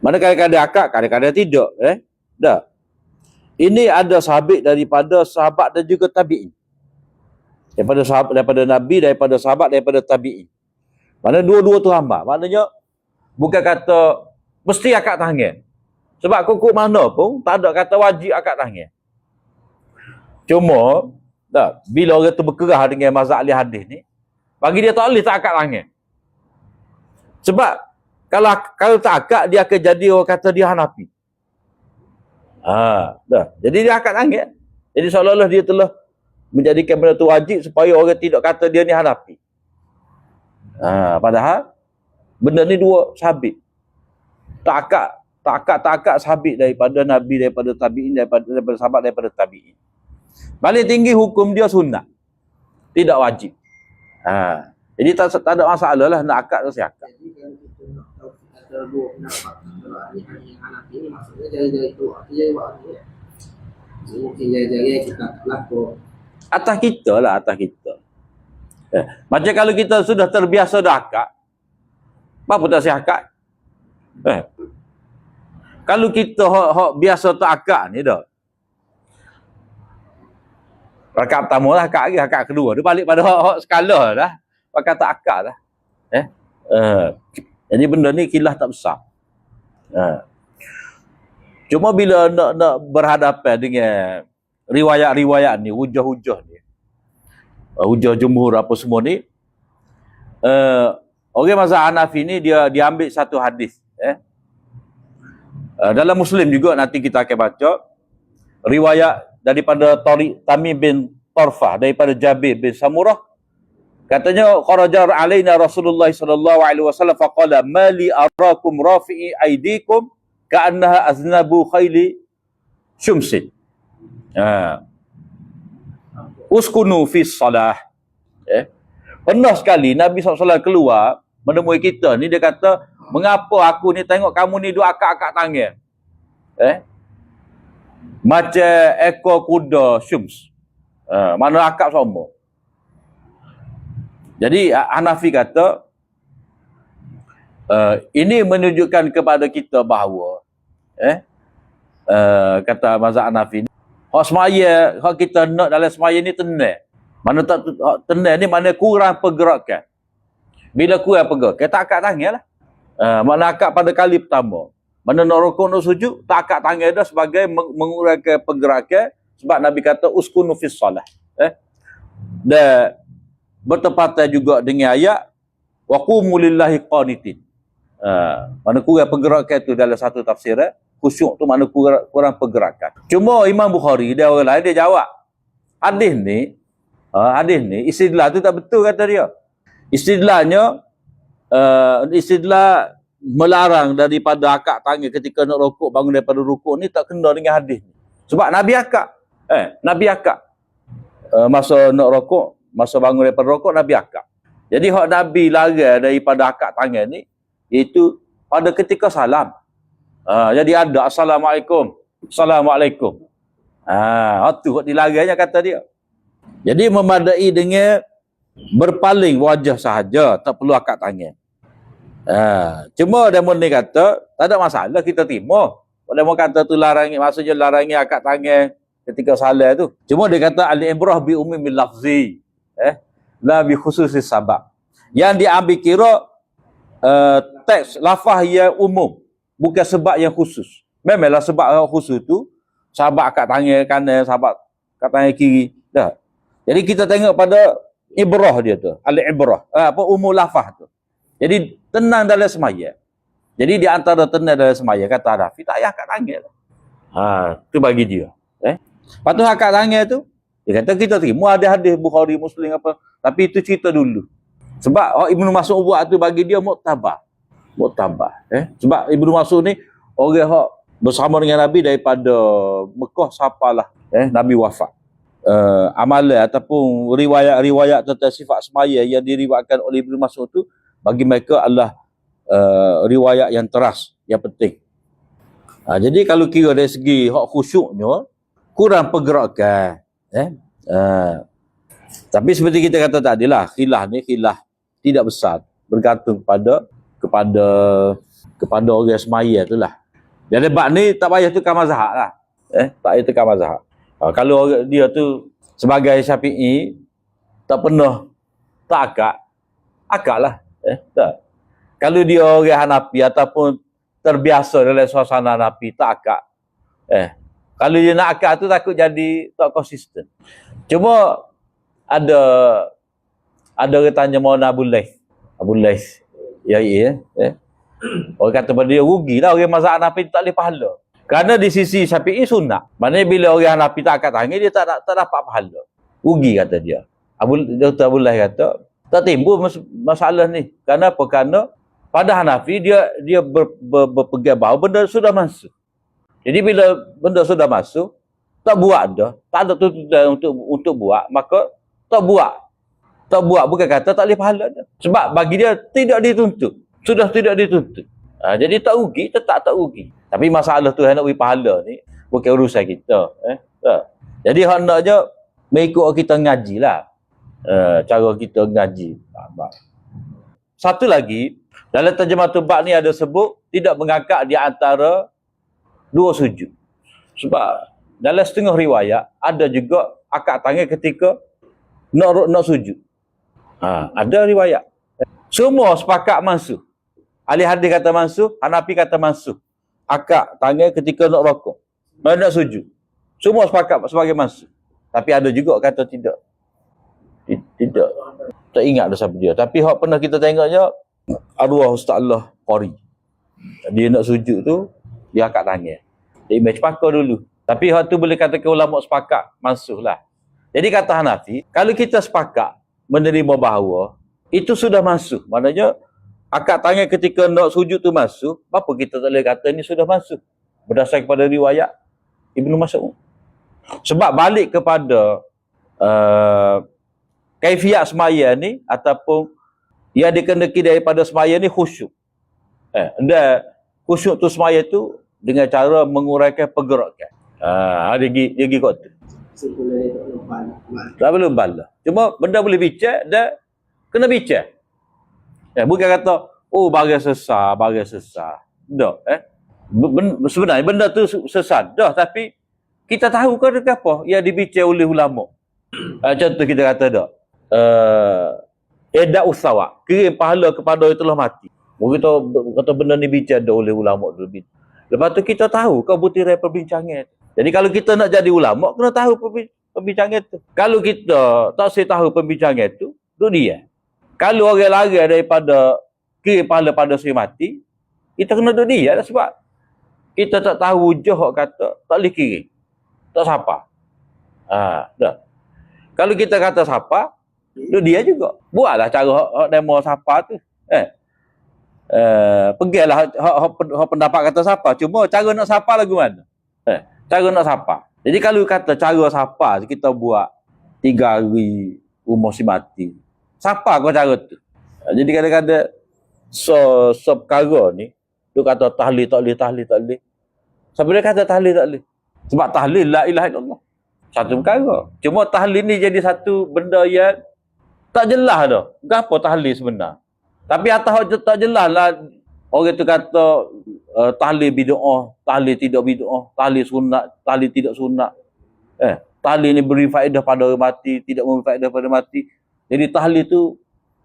mana kadang-kadang akad, kadang-kadang tidak. Dah. Ini ada sabit daripada sahabat dan juga tabi'in. Daripada Nabi, daripada sahabat, daripada tabi'in. Mana dua-dua tu hamba. Maknanya bukan kata mesti akad tangan. Sebab kukuk mana pun tak ada kata wajib akad tangan. Cuma bila orang tu berkerah dengan mazhab ahli hadis ni, bagi dia tak boleh tak akad tangan. Sebab kalau tak akad, dia akan jadi orang kata dia Hanafi. Jadi dia akad tangan. Jadi seolah-olah dia telah menjadikan benda tu wajib supaya orang tidak kata dia ni Hanafi. Padahal benda ni dua sabit. Tak akad sabit daripada Nabi, daripada tabi'in, daripada sahabat, daripada tabi'in. Paling tinggi hukum dia sunat, tidak wajib. Jadi tak ada masalah lah nak akad atau si akad. Jadi kalau kita nak tahu antara dua pendapat, kalau ahli Hanafi ni maksudnya jari-jari keluar, jari buat ni. Jadi mungkin jari-jari kita laku. Atas kita lah, atas kita. Macam kalau kita sudah terbiasa dah akad, apa tak si akad? Kalau kita biasa tak akad ni dah, rakaat pertama lah akad lagi, rakaat kedua dia balik pada hak skala dah, pakai tak akad lah. Jadi benda ni kilah tak besar. Cuma bila nak berhadapan dengan riwayat-riwayat ni, hujah-hujah ni, hujah jumhur apa semua ni, orang mazhab Hanafi ni dia ambil satu hadis. Dalam Muslim juga nanti kita akan baca riwayat daripada Tamim bin Tarfah, daripada Jabir bin Samurah, katanya kharaja alaina Rasulullah sallallahu alaihi wasallam faqala ma li arakum rafi'i aydikum ka'annaha aznabu khayli syumsin. Uskunu fi salah. Pernah sekali Nabi SAW keluar menemui kita ni, dia kata, mengapa aku ni tengok kamu ni duk akak-akak tangan? Macam ekor kuda syums. Mana akak semua. Jadi Hanafi kata, ini menunjukkan kepada kita bahawa kata mazhab Hanafi, hak semaya, hak kita nak dalam semaya ni tenang. Mana tak tenang ni, mana kurang pergerakan. Bila kurang pergerakan, tak akad tangan lah. Mana akad pada kali pertama. Mana nak rukuk, nak sujud, tak akad tangan dah sebagai mengurangkan pergerakan. Sebab Nabi kata, uskunu fis salah. Dan bertepatan juga dengan ayat, wa qumu lillahi qanitin. Mana kurang pergerakan tu dalam satu tafsir, khusyuk tu mana kurang pergerakan. Cuma Imam Bukhari dan orang lain dia jawab, hadis ni istidlal tu tak betul, kata dia. Istidlalnya istidlal melarang daripada akad tangan ketika nak rukuk, bangun daripada rukuk ni tak kena dengan hadis ni. Sebab Nabi akad. Nabi akad. Masa nak rukuk, masa bangun daripada rukuk, Nabi akad. Jadi hak Nabi larang daripada akad tangan ni, itu pada ketika salam. Jadi ada Assalamualaikum. Assalamualaikum. Tu hak dilarangnya, kata dia. Jadi memadai dengan berpaling wajah sahaja, tak perlu akad tangan. Cuma demo ni kata tak ada masalah kita terima. Demo kata tu larangi, maksudnya larangi akad tangan ketika salat tu. Cuma dia kata al-ibrah bi umumil lafzi, la bi khususis sabab. Yang diambil kira teks lafaz yang umum, bukan sebab yang khusus. Memanglah sebab yang khusus tu sabab akad tangan kanan, sabab akad tangan kiri. Dah. Jadi kita tengok pada ibrah dia tu, al-ibrah, umum lafaz tu. Jadi tenang dalam semaya. Jadi di antara tenang dalam semaya kata Hanafi tak payah akad tangan. Tu bagi dia. Lepas tu akad tangan tu dia kata kita terima ada hadis Bukhari Muslim apa, tapi itu cerita dulu. Sebab Ibnu Mas'ud buat tu bagi dia muktabar. Sebab Ibnu Mas'ud ni orang hak bersama dengan Nabi daripada Mekah sampalah Nabi wafat. Amalan ataupun riwayat tentang sifat semaya yang diriwayatkan oleh Ibnu Mas'ud tu bagi mereka adalah riwayat yang teras, yang penting. Jadi kalau kira dari segi hak khusyuknya kurang pergerakan. Tapi seperti kita kata tadi lah, khilaf ni khilaf tidak besar, bergantung kepada orang semaya tu lah. Jadi bab ni tak payah tukar mazhab lah. Tak payah tukar mazhab. Kalau dia tu sebagai Syafi'i tak pernah tak akad lah. Tak. Kalau dia orang Hanafi ataupun terbiasa dalam suasana Hanafi tak akad. Kalau dia nak akad tu takut jadi tak konsisten. Cuma ada orang tanya Maulana Abu Laith. Orang kata pada dia rugilah orang mazhab Hanafi tak boleh pahala. Kerana di sisi Syafi'i sunnah. Maknanya bila orang Hanafi tak akad tangan dia tak dapat pahala. Rugi kata dia. Dr. Abu Laith kata tak timbul masalah ni. Kerana apa? Kerana pada Hanafi dia berpegang bahawa benda sudah masuk. Jadi bila benda sudah masuk, tak buat dah. Tak ada tuntutan untuk buat, maka tak buat. Tak buat bukan kata tak boleh pahala dah. Sebab bagi dia tidak dituntut. Sudah tidak dituntut. Jadi tak rugi, tetap tak rugi. Tapi masalah tu nak beri pahala ni bukan urusan kita. Jadi hendaknya mengikut kita ngaji lah. Cara kita ngaji. Satu lagi, dalam terjemahan bab ni ada sebut tidak mengangkat di antara dua sujud. Sebab dalam setengah riwayat ada juga akad tangan ketika nak sujud. Ada riwayat. Semua sepakat masuk. Ahli hadis kata masuk, Hanafi kata masuk. Akad tangan ketika nak rokok. Nak sujud. Semua sepakat sebagai masuk. Tapi ada juga kata tidak. Tidak. Tak ingat dah siapa dia. Tapi hak pernah kita tengoknya arwah Ustaz Allah Qari. Dia nak sujud tu, dia akad tangan. Dia imej pakar dulu. Tapi hak tu boleh katakan ulama sepakat, masuklah. Jadi kata Hanafi, kalau kita sepakat menerima bahawa itu sudah masuk. Maknanya akad tangan ketika nak sujud tu masuk, apa kita tak boleh kata ini sudah masuk. Berdasarkan kepada riwayat Ibnu Mas'ud. Sebab balik kepada kaifiat semaya ni ataupun yang dikendaki daripada semaya ni khusyuk. Dan khusyuk tu semaya tu dengan cara menguraikan pergerakan. Dia pergi kot tu. Tak perlu bala. Cuma benda boleh bincang dan kena bincang. Bukan kata, bagai sesat. Tak. Sebenarnya benda tu sesat. Dah, tapi kita tahu ke apa yang dibincang oleh ulama. Contoh kita kata dah. Edak usawak. Kirim pahala kepada orang telah mati. Kita kata benda ni bincang dah oleh ulama dulu. Lepas tu kita tahu kebutiran perbincangan. Jadi kalau kita nak jadi ulama, kena tahu perbincangan tu. Kalau kita tak tahu perbincangan tu, tu dia. Kalau orang lari daripada kirim pahala pada si mati, kita kena duduk dia lah sebab kita tak tahu hujah kata tak boleh kirim. Tak siapa. Dah. Kalau kita kata siapa, tu dia juga. Buatlah cara hak demo siapa tu. Pergilah hak pendapat kata siapa. Cuma cara nak siapa lagu mana? Cara nak siapa. Jadi kalau kata cara siapa kita buat 3 hari umur si mati. Siapa kau cara tu? Jadi kadang-kadang perkara ni dia kata tahlil tak boleh. Siapa dia kata tahlil tak boleh? Sebab tahlil la ilaha illallah. Satu perkara. Cuma tahlil ni jadi satu benda yang Tak jelas dah. Gapo tahlil sebenar. Tapi atas tak jelas lah. Orang tu kata tahlil bid'ah, tahlil tidak bid'ah, tahlil sunat, tahlil tidak sunat. Tahlil ni beri faedah pada orang mati, tidak memberi faedah pada mati. Jadi tahlil tu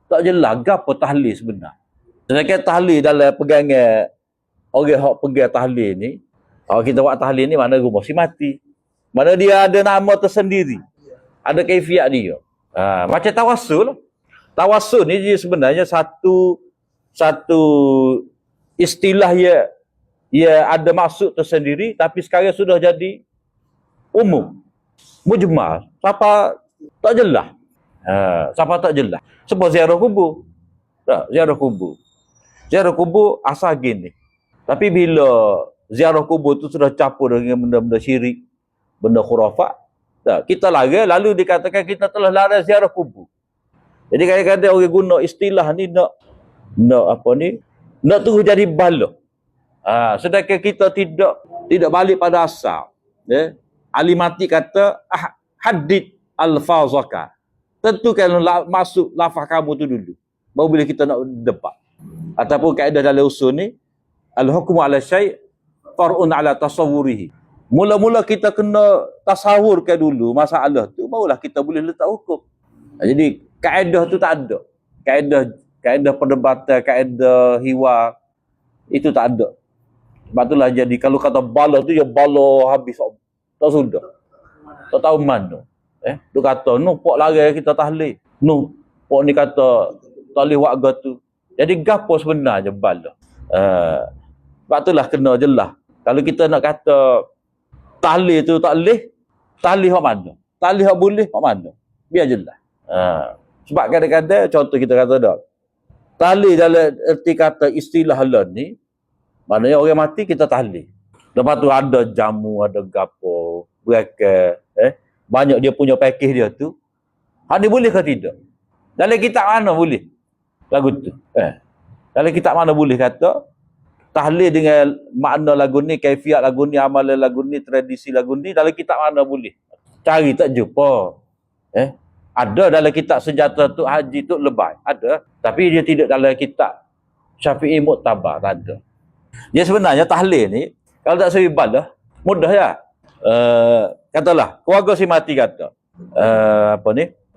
tak jelas gapo tahlil sebenar. Sedangkan tahlil dalam pegangan orang hak pegang tahlil ni, kalau kita buat tahlil ni mana rumah si mati. Mana dia ada nama tersendiri. Ada kaifiat dia. Macam tawassul. Tawassul ni dia sebenarnya satu istilah ia ada maksud tersendiri tapi sekarang sudah jadi umum. Mujmal. Siapa tak jelas. Siapa tak jelas. Sebab ziarah kubur. Tak, ziarah kubur. Ziarah kubur asal gini. Tapi bila ziarah kubur tu sudah campur dengan benda-benda syirik, benda khurafat, tak, kita larang, lalu dikatakan kita telah larang ziarah kubur. Jadi kadang-kadang orang guna istilah ni nak terus jadi bala. Sedangkan kita tidak balik pada asal. Alimati kata hadid alfazaka. Tentukan masuk lafaz kamu tu dulu. Baru bila kita nak debat. Ataupun kaedah dalam usul ni, al-hukmu ala syai' far'un ala tasawwurihi. Mula-mula kita kena tasawurkan dulu masalah tu, barulah kita boleh letak hukum. Jadi kaedah tu tak ada. Kaedah perdebatan, kaedah hiwar itu tak ada. Sebab itulah jadi kalau kata bala tu ya bala habis. Tak sudah. Tak tahu mana. Dia kata pok larang kita tahlil. Pok ni kata tahlil warga tu. Jadi gapo sebenarnya bala. Sebab itulah kena jelas. Kalau kita nak kata tahlil tu tak boleh, tahlil hak mana? Tahlil hak boleh hak mana? Biar jelas. Sebab kadang-kadang contoh kita kata dak. Tahlil dalam erti kata istilah halal ni, maknanya orang mati kita tahlil. Lepas tu ada jamu, ada gapo, berakal, banyak dia punya pakej dia tu. Hak ni boleh ke tidak? Dalam kitab mana boleh? Lagu tu. Dalam kitab mana boleh kata tahlil dengan makna lagu ni, kaifiat lagu ni, amalan lagu ni, tradisi lagu ni, dalam kitab mana boleh? Cari tak jumpa. Ada dalam kitab senjata tu haji tu lebay. Ada. Tapi dia tidak dalam kitab Syafi'i Mu'tabar. Tak ada. Dia sebenarnya tahlil ni, kalau tak seribal dah, mudah ya. Katalah, keluarga si mati kata,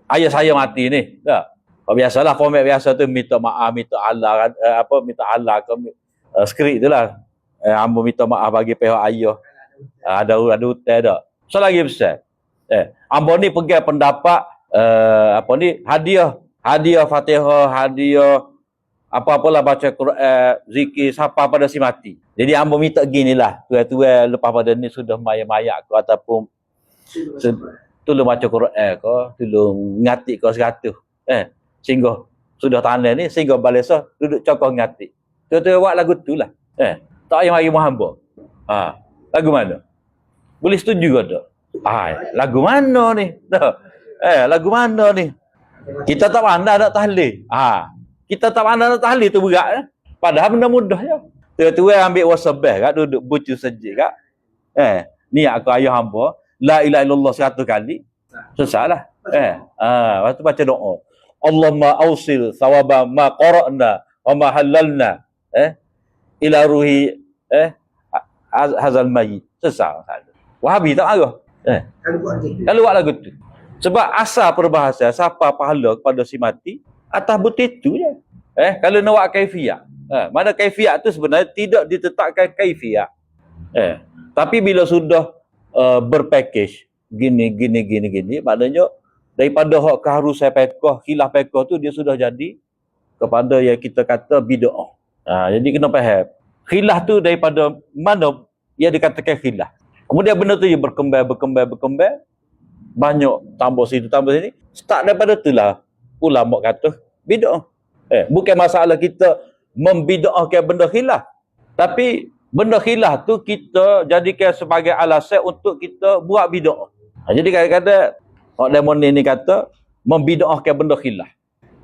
ayah saya mati ni. Tak? Biasalah, format biasa tu minta maaf, minta Allah, minta Allah ke skrip tu lah. Ambo minta maaf bagi pihak ayah. Ada hutang tak. So lagi besar. Ambo ni pegang pendapat hadiah Fatihah, hadiah apa-apalah baca Quran, zikir siapa pada si mati. Jadi ambo minta ginilah, tuan-tuan lepas pada ni sudah mayak-mayak ke ataupun tolong baca Quran ke, tolong ngatik ke 100. Sehingga sudah tanah ni sehingga balesa duduk cokong ngatik. Tuan-tuan buat lagu tu lah. Tak payah mari menghamba. Lagu mana? Boleh setuju ke tak? Lagu mana ni? Lagu mana ni? Kita tak pandai nak tahlil. Kita tak pandai nak tahlil tu berat. Padahal benda mudah je. Tuan-tuan ambil wasabah kat, duduk bucu sejik kat. Niat aku ayah hamba, la ilaha illallah 100 kali. Selesailah. Lepas tu baca doa. Allahumma ausil thawaba ma qara'na wa ma halalna. Ila ruhi hazal mayyit. Selesai. Wahabi tak marah. Kalau buat lagu tu. Sebab asal perbahasan siapa pahala kepada si mati atas bukti tu je. Kalau nak buat kaifiat. Mana kaifiat tu sebenarnya tidak ditetapkan kaifiat. Tapi bila sudah berpackage gini, maknanya daripada hak keharusan fiqh, khilaf fiqh tu dia sudah jadi kepada yang kita kata bid'ah. Jadi kena faham. Khilaf tu daripada mana ia dikatakan khilaf. Kemudian benda tu dia berkembang. Banyak tambah situ, tambah sini. Start daripada itulah ulama kata bid'ah. Bukan masalah kita membid'ahkan benda khilaf. Tapi benda khilaf tu kita jadikan sebagai alasan untuk kita buat bid'ah. Jadi kadang-kadang orang demon ni kata membid'ahkan benda khilaf.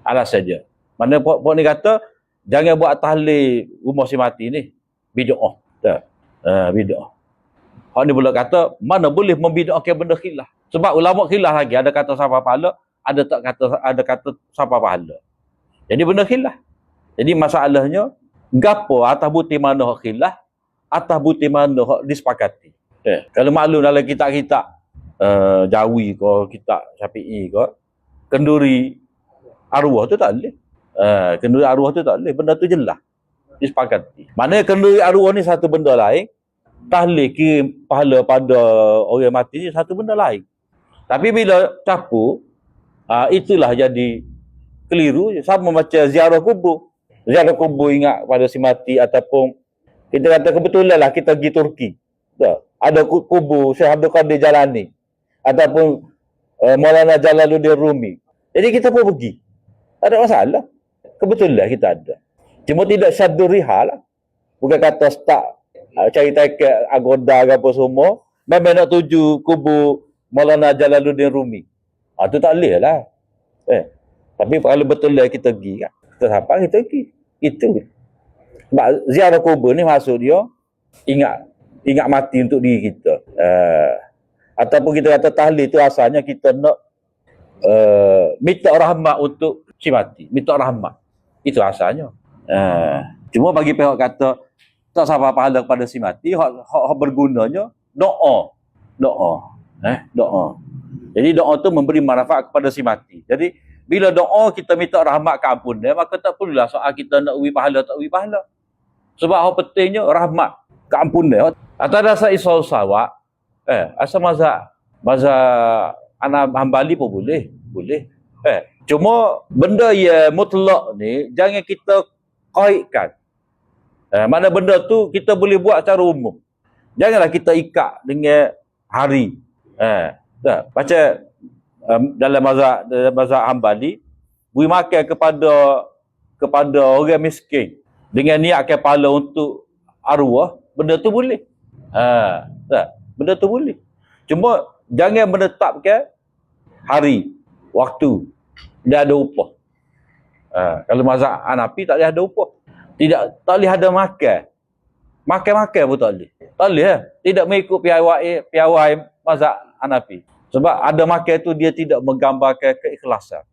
Alasan saja. Mana pok ni kata jangan buat tahlil rumah si mati ni. Bid'ah. Tak. Bid'ah. Orang ni pula kata mana boleh membid'ahkan benda khilaf. Sebab ulama khilaf lagi. Ada kata siapa pahala, ada kata siapa pahala. Jadi benda khilaf. Jadi masalahnya gapo atas bukti mana hak khilaf, atas bukti mana hak disepakati. Kalau maklum dalam kitab-kitab Jawi ke, kitab Syafi'i ke, kenduri arwah tu tak boleh. Kenduri arwah tu tak boleh. Benda tu jelas disepakati. Maknanya kenduri arwah ni satu benda lain, tahlil kirim pahala pada orang mati ni satu benda lain. Tapi bila campur, itulah jadi keliru. Sama macam ziarah kubur. Ziarah kubur ingat pada si mati, ataupun kita kata kebetulan lah kita pergi Turki. Ada kubur Syekh Abdul Qadir Jalani, ataupun Maulana Jalaluddin Rumi. Jadi kita pun pergi. Tak ada masalah. Kebetulan kita ada. Cuma tidak syaddur rihal lah. Bukan kata start cari tiket agoda ke apa semua, memang nak tuju kubur Maulana Jalaluddin Rumi. Tu tak boleh lah. Tapi kalau betul lah kita pergi kan. Kita siapa kita pergi. Itu. Sebab ziarah kubur ni maksud dia ingat mati untuk diri kita. Ataupun kita kata tahlil tu asalnya kita nak minta rahmat untuk si mati. Minta rahmat. Itu asalnya. Cuma bagi pihak kata tak sampai pahala kepada si mati, hak bergunanya doa. Doa. Jadi doa tu memberi manfaat kepada si mati. Jadi bila doa kita minta rahmat ke ampun dia, maka tak perlulah soal kita nak uwi pahala tak uwi pahala. Sebab hak pentingnya rahmat ke ampun dia. Atas dasar isau sawak, asal mazhab anak Hambali pun boleh. Cuma benda yang mutlak ni jangan kita kaitkan. Mana benda tu kita boleh buat secara umum. Janganlah kita ikat dengan hari. Macam dalam mazhab Hambali, beri makan kepada orang miskin dengan niatkan pahala untuk arwah, benda tu boleh. Benda tu boleh. Cuma jangan menetapkan hari, waktu. Dia ada upah. Kalau mazhab Hanafi tak boleh ada upah. Tak boleh ada makan. Makan pun tak boleh. Tak boleh. Tidak mengikut piawai mazhab Hanafi. Sebab ada makan tu dia tidak menggambarkan keikhlasan.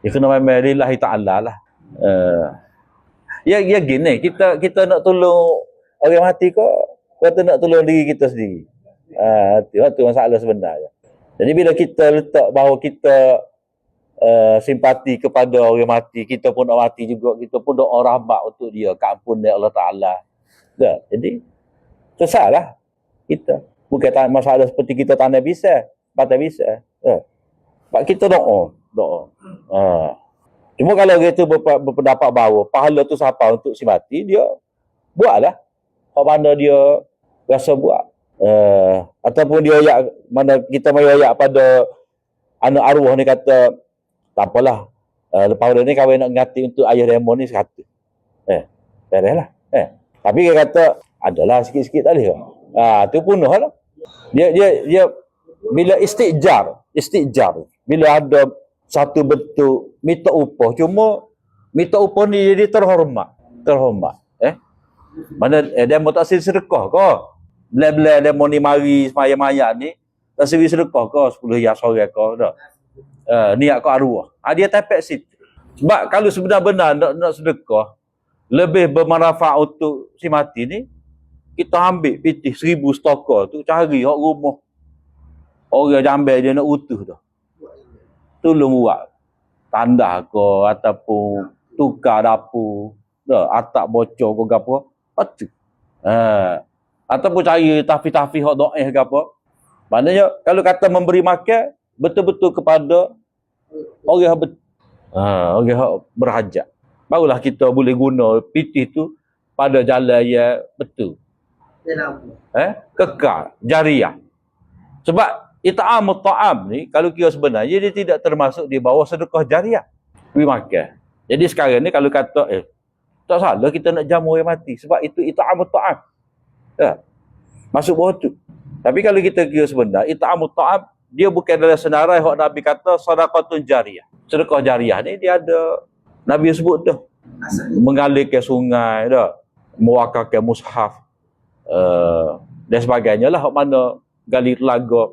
Dia kena memang lillahi ta'ala lah. Ya gini, kita nak tolong orang mati kok, kita nak tolong diri kita sendiri. Itu masalah sebenarnya. Jadi bila kita letak bahawa kita simpati kepada orang mati, kita pun nak mati juga, kita pun doa rahmat untuk dia, keampun dari Allah Ta'ala. Jadi sesatlah kita. Bukan masalah seperti kita tanah bisa, patah bisa. Sebab kita doa. Cuma kalau kita berpendapat bahawa pahala tu siapa untuk si mati, dia buatlah. Apa mana dia rasa buat. Ataupun dia mana kita mai ayat pada anak arwah ni kata tak apalah, lepas ni kahwin nak ngati untuk ayah demo ni sekata. Bereslah. Tapi dia kata adalah sikit-sikit tak boleh. Tu punuh lah. Dia bila istijar, bila ada satu bentuk minta upah, cuma minta upah ni jadi terhormat. Mana demo tak seri sedekah ke? Bila demo ni mari semaya-maya ni tak seri sedekah ke 10 riyal sore ke dah. Niat ke arwah. Dia tapek situ. Sebab kalau sebenar-benar nak sedekah lebih bermanfaat untuk si mati ni, kita ambil pitih 1000 stoker tu, cari hak rumah orang jambil dia nak utuh tu. Tolong buat tandah ke ataupun tukar dapur, atap bocor ke apa. Patu. Ataupun cari tafi-tafi hak doa ke apa. Maknanya kalau kata memberi makan betul-betul kepada orang yang berhajat, barulah kita boleh guna pitih tu pada jalan yang betul. Kekal, jariah. Sebab it'amut ta'am ni kalau kira sebenarnya dia tidak termasuk di bawah sedekah jariah. Beri makan. Jadi sekarang ni kalau kata tak salah kita nak jamu orang mati sebab itu it'amut ta'am. Masuk bawah tu. Tapi kalau kita kira sebenar it'amut ta'am dia bukan dalam senarai hak Nabi kata sedekahun jariah. Sedekah jariah ni dia ada Nabi sebut dah. Mengalirkan sungai dah, mewakalkan mushaf dan sebagainya lah hak mana gali telaga.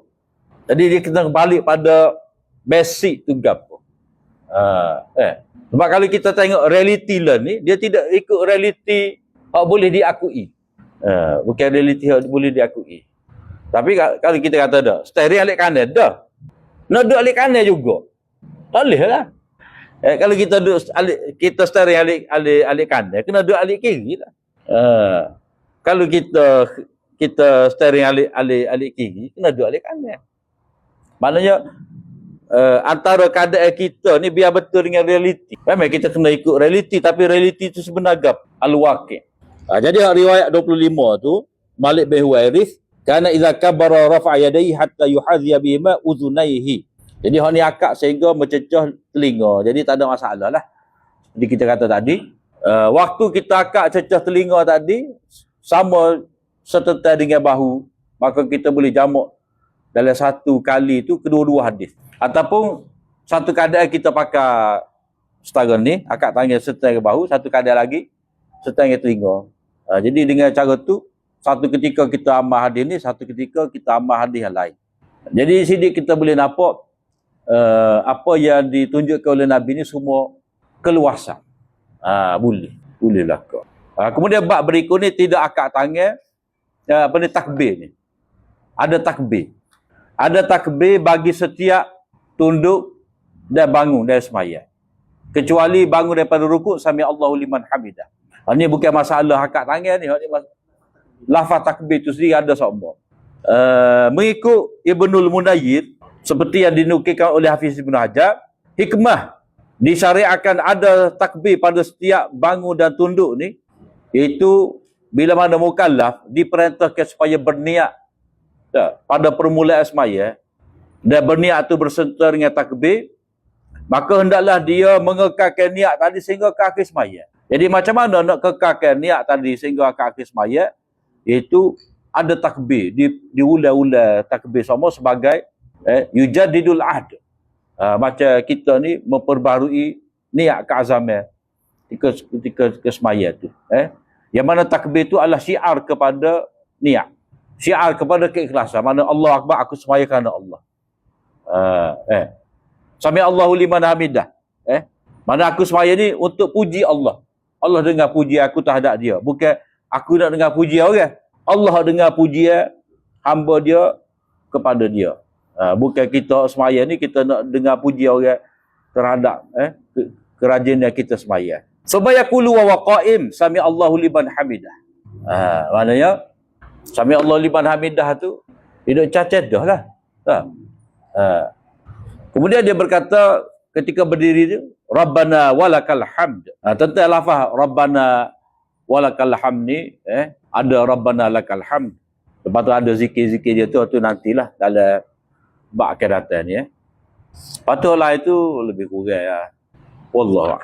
Jadi dia kena balik pada basic tu gapo. Sebab kalau kita tengok reality learn ni, dia tidak ikut reality yang boleh diakui. Bukan reality yang boleh diakui. Tapi kalau kita kata dah, steering alik kanan dah. Nak duduk alik kanan juga. Tak boleh lah. Kalau kita duduk kita steering alik kanan, kena duduk alik kiri lah. Kalau kita steering alik kiri, kena duduk alik kanan. Maknanya antara keadaan kita ni biar betul dengan realiti. Memang kita kena ikut realiti, tapi realiti itu sebenarnya al-waqi'. Jadi riwayat 25 tu Malik bin Huwairith, kana idza kabara rafa'a yadayhi hatta yuhadhiya bihima udhunayhi. Jadi hak ni akak sehingga mencecah telinga. Jadi tak ada masalah lah. Jadi kita kata tadi, waktu kita akak cecah telinga tadi sama serta dengan bahu, maka kita boleh jamak dalam satu kali tu kedua-dua hadis. Ataupun satu keadaan kita pakai setara ni, akak tangan serta dengan bahu, satu keadaan lagi serta dengan telinga. Jadi dengan cara tu, satu ketika kita amal hadis ni, satu ketika kita amal hadis yang lain. Jadi di sini kita boleh nampak apa yang ditunjukkan oleh Nabi ni semua keluasan. Boleh lah kau. Kemudian bab berikut ni tidak akak tangan apa ni takbir ni. Ada takbir. Ada takbir bagi setiap tunduk dan bangun dari sembahyang. Kecuali bangun daripada rukuk, sami Allahu liman hamidah. Ini bukan masalah akak tangan ni. Lafaz takbir tu sendiri ada semua. Mengikut Ibnul Munayyir, seperti yang dinukilkan oleh Hafiz Ibn Hajar, hikmah disyariatkan ada takbir pada setiap bangun dan tunduk ni, iaitu bila mana mukallaf diperintahkan supaya berniat pada permulaan sembahyang dan berniat tu berserta dengan takbir, maka hendaklah dia mengekalkan niat tadi sehingga ke akhir sembahyang. Jadi macam mana nak kekalkan niat tadi sehingga ke akhir sembahyang? Iaitu ada takbir, diulang-ulang takbir sama sebagai yujadidul ahd. Macam kita ni memperbarui niat keazaman ketika sembahyang tu. Yang mana takbir tu adalah syiar kepada niat. Syiar kepada keikhlasan. Mana Allah Akbar, aku sembahyang kerana Allah. Sami Allahu liman hamidah. Mana aku sembahyang ni untuk puji Allah. Allah dengar puji aku terhadap dia. Bukan aku nak dengar puji orang. Allah dengar puji hamba dia kepada dia. Bukan kita sembahyang ni kita nak dengar puji orang terhadap kerajinan kita sembahyang. Subayaqulu wa waqaim sami Allahu liman hamidah. Maknanya sami Allahu liman hamidah tu hidup cacat dah lah. Kemudian dia berkata ketika berdiri tu, Rabbana walakal hamd. Tentang lafaz Rabbana walakal hamd ni, ada Rabbana lakal hamd. Lepas tu ada zikir-zikir dia tu nantilah dalam bab akan datang ni. Patutlah itu lebih kurang ya. Wallahu a'lam.